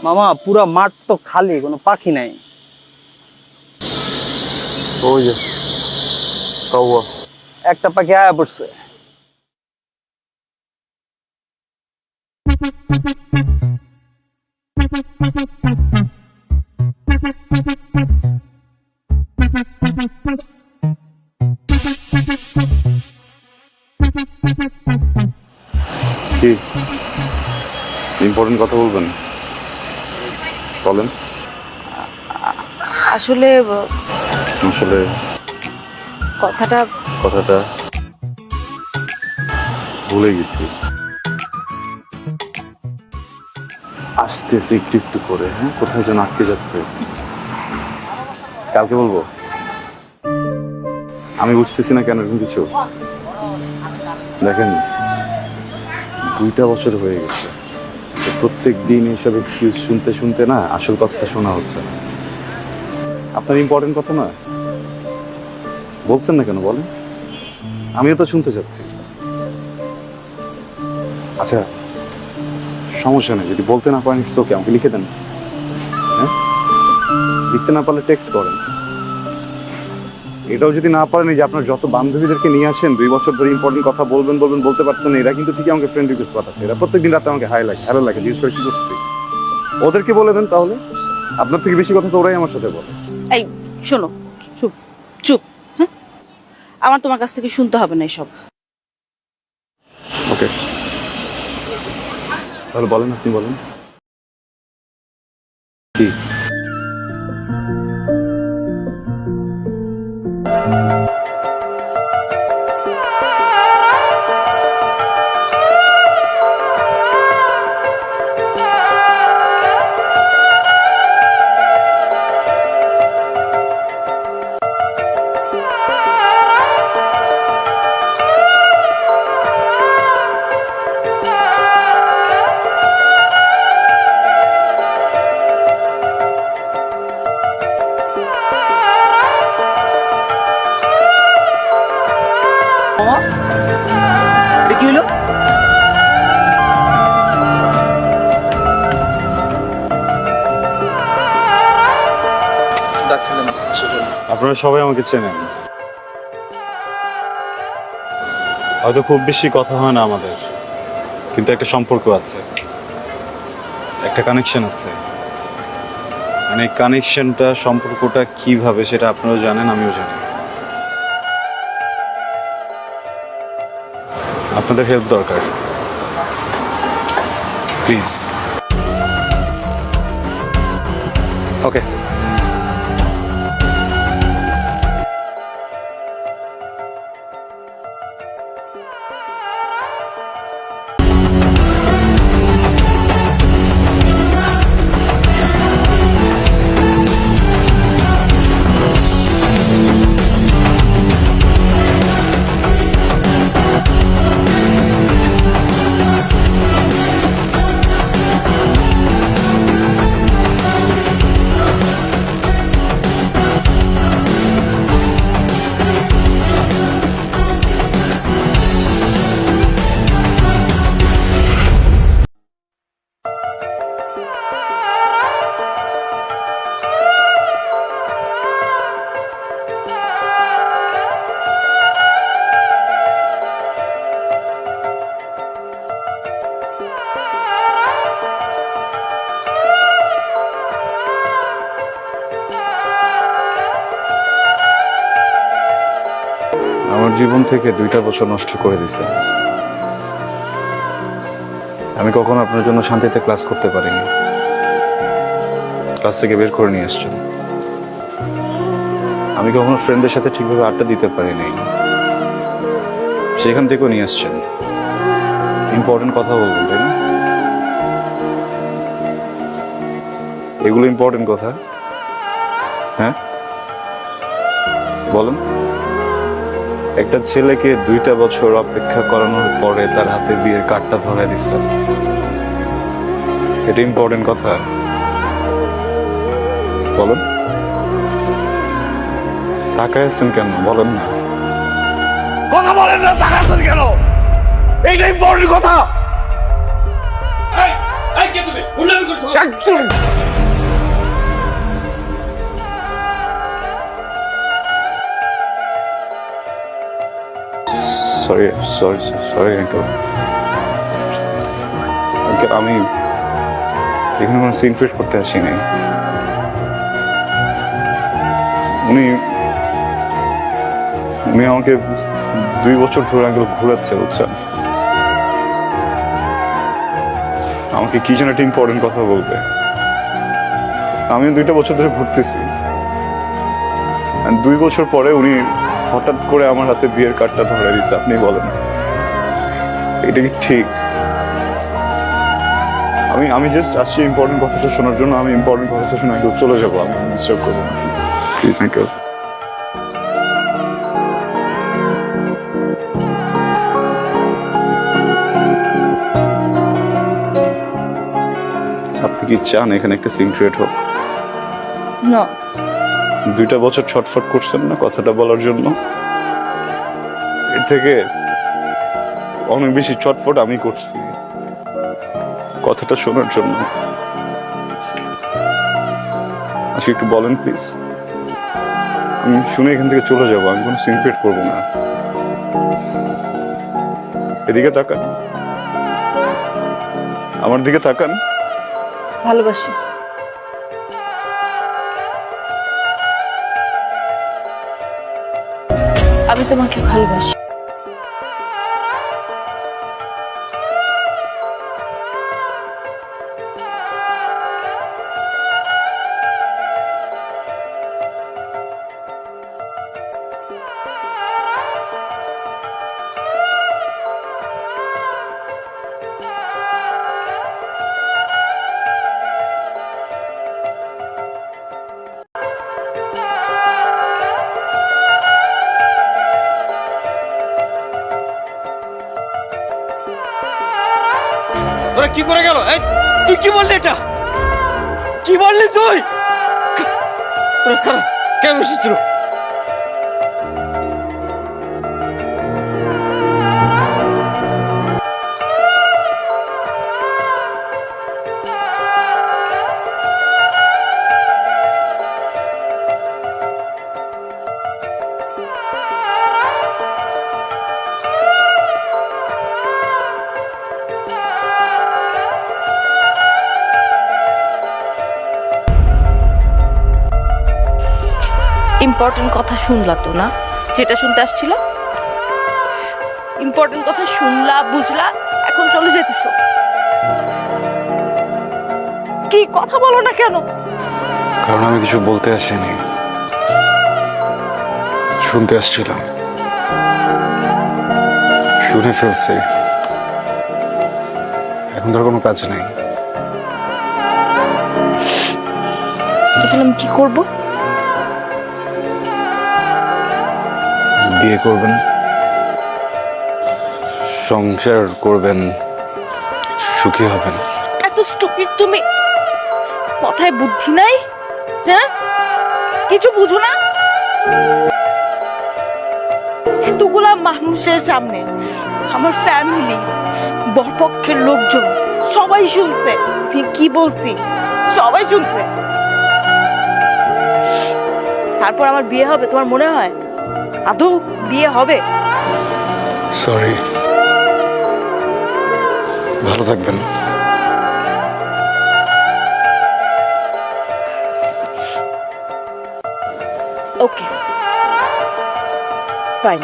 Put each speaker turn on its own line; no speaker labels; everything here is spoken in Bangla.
মামা পুরা মাঠ তো খালি, কোনো পাখি নাই।
ওই যে কাউয়া,
একটা পাখি আয়া পড়ছে।
কি ইম্পর্টেন্ট কথা বলবেন? বলেন।
আসলে
আসলে
কথাটা
কথাটা ভুলে গেছি। আসতেছি একটু একটু করে। হ্যাঁ, কোথায় যেন আটকে যাচ্ছে। কালকে বলবো। আমি বুঝতেছি না কেন এরকম কিছু। দেখেন, 2টা বছর হয়ে গেছে, প্রত্যেক দিন এইসব এক্সকিউজ শুনতে শুনতে না আসল কথাটা শোনা হচ্ছে। আপনার ইম্পর্টেন্ট কথা না, বলছেন না কেন বলেন? আমিও তো শুনতে চাচ্ছি। আচ্ছা, সমস্যা নেই, যদি বলতে না পারেন ওকে, আমাকে লিখে দেন। হ্যাঁ, লিখতে না পারলে টেক্সট করেন। এটাও যদি না পারেন, এই যে আপনার যত বান্ধবীদেরকে নিয়ে আসেন 2 বছর ধরে ইম্পর্টেন্ট কথা বলবেন বলতে পারছেন না, এরা কিন্তু ঠিকই আমাকে ফ্রেন্ড রিকোয়েস্ট পাঠাচ্ছে। এরা প্রত্যেকদিন রাতে আমাকে হাই লাগে, হ্যালো লাগে, জিজ্ঞেস করে কি করছি। ওদেরকে বলে দেন তাহলে, আপনার থেকে বেশি কথা তো ওরাই আমার সাথে বলে।
এই শোনো, চুপ চুপ। হ্যাঁ, আমার তোমার কাছ থেকে শুনতে হবে না এসব।
ওকে, তাহলে বলেন, আপনি বলেন কি।
মামা এটা কি হলো? ডাকছিলেন?
আপনারা সবাই আমাকে চেনেন। হয়তো খুব বেশি কথা হয় না আমাদের, কিন্তু একটা সম্পর্ক আছে, একটা কানেকশন আছে। মানে কানেকশনটা, সম্পর্কটা কিভাবে সেটা আপনারাও জানেন, আমিও জানি। আপনাদের হেল্প দরকার, প্লিজ। ওকে, আমার জীবন থেকে 2টা বছর নষ্ট করে দিছে। আমি কখনো আপনার জন্য শান্তিতে ক্লাস করতে পারিনি, ক্লাস থেকে বের করে নিয়ে আসছেন। আমি কখনো ফ্রেন্ডদের সাথে ঠিকভাবে আড্ডা দিতে পারিনি, সেখান থেকেও নিয়ে আসছেন। ইম্পর্টেন্ট কথা বলবেন, তাই না? এগুলো ইম্পর্টেন্ট কথা। হ্যাঁ, বলেন। একটা ছেলেকে 2টা বছর অপেক্ষা করানোর পরে তার হাতে বিয়ের কার্ডটা ধরায় দিচ্ছেন, এটা ইম্পর্টেন্ট কথা। বলেন, তাকায় আছেন কেন? বলেন না,
কথা বলেন না, তাকায় আছেন কেন? এইটা ইম্পর্টেন্ট কথা।
এই কে তুমি? গুন্ডামি করছো?
একদম
sorry sorry sorry uncle. Uncle আমি এখানে কোনো সিন ক্রিয়েট করতে আসিনি। উনি উনি আমাকে 2 বছর ধরে আঙ্কেল ঘুরাচ্ছে, বুঝছেন? আমাকে কি যেন একটা ইম্পর্টেন্ট কথা বলবে। আমি 2টা বছর ধরে ঘুরতেছি, 2 বছর পরে উনি হঠাৎ করে আমার হাতে বিয়ের কার্ডটা ধরে দিচ্ছে। আপনি বলেন এটা কি ঠিক? আমি জাস্ট আসছি ইম্পর্টেন্ট কথাটা শোনার জন্য। আমি ইম্পর্টেন্ট কথাটা শুনে একদম চলে যাবো। আমি ডিস্টার্ব করবো না, প্লিজ আঙ্কেল। আপনি কি চান এখানে একটা সিন ক্রিয়েট হোক?
না,
2টা বছর ছটফট করছেন না কথাটা বলার জন্য? এর থেকে অনেক বেশি ছটফট আমি করছি কথাটা শোনার জন্য। আচ্ছা একটু বলেন প্লিজ। আমি শুনে এখান থেকে চলে যাবো। আমি কোনো সিন ক্রিয়েট করবো না। এদিকে তাকান, আমার দিকে তাকান।
ভালোবাসি। আমি তোমাকে ভালোবাসি।
তোরা কি করে গেল? তুই কি বললি? এটা কি বললি তুই? তোরা কারা? কেন এসেছিল?
ইম্পর্টেন্ট কথা শুনলা তো না? যেটা শুনতে আসছিল ইম্পর্টেন্ট কথা শুনলা, বুঝলা, এখন চলে যেতেছো। কি কথা বলো না কেন?
কারণ আমি কিছু বলতে আসিনি, শুনতে আসছিলাম। শুনে ফেলছি, এখন ধর কোনো কাজ নেই।
এখন আমি কি করবো?
বিয়ে করবেন, সংসার করবেন, সুখী হবেন।
এত স্টুপিড তুমি? মাথায় বুদ্ধি নাই? হ্যাঁ, কিছু বুঝো না? এতগুলা মানুষের সামনে আমার ফ্যামিলি, বরপক্ষের লোকজন সবাই শুনছে আমি কি বলছি, সবাই শুনছে। তারপর আমার বিয়ে হবে তোমার মনে হয়? আদৌ বিয়ে হবে?
সরি, ভালো থাকবেন।
ওকে, ফাইন।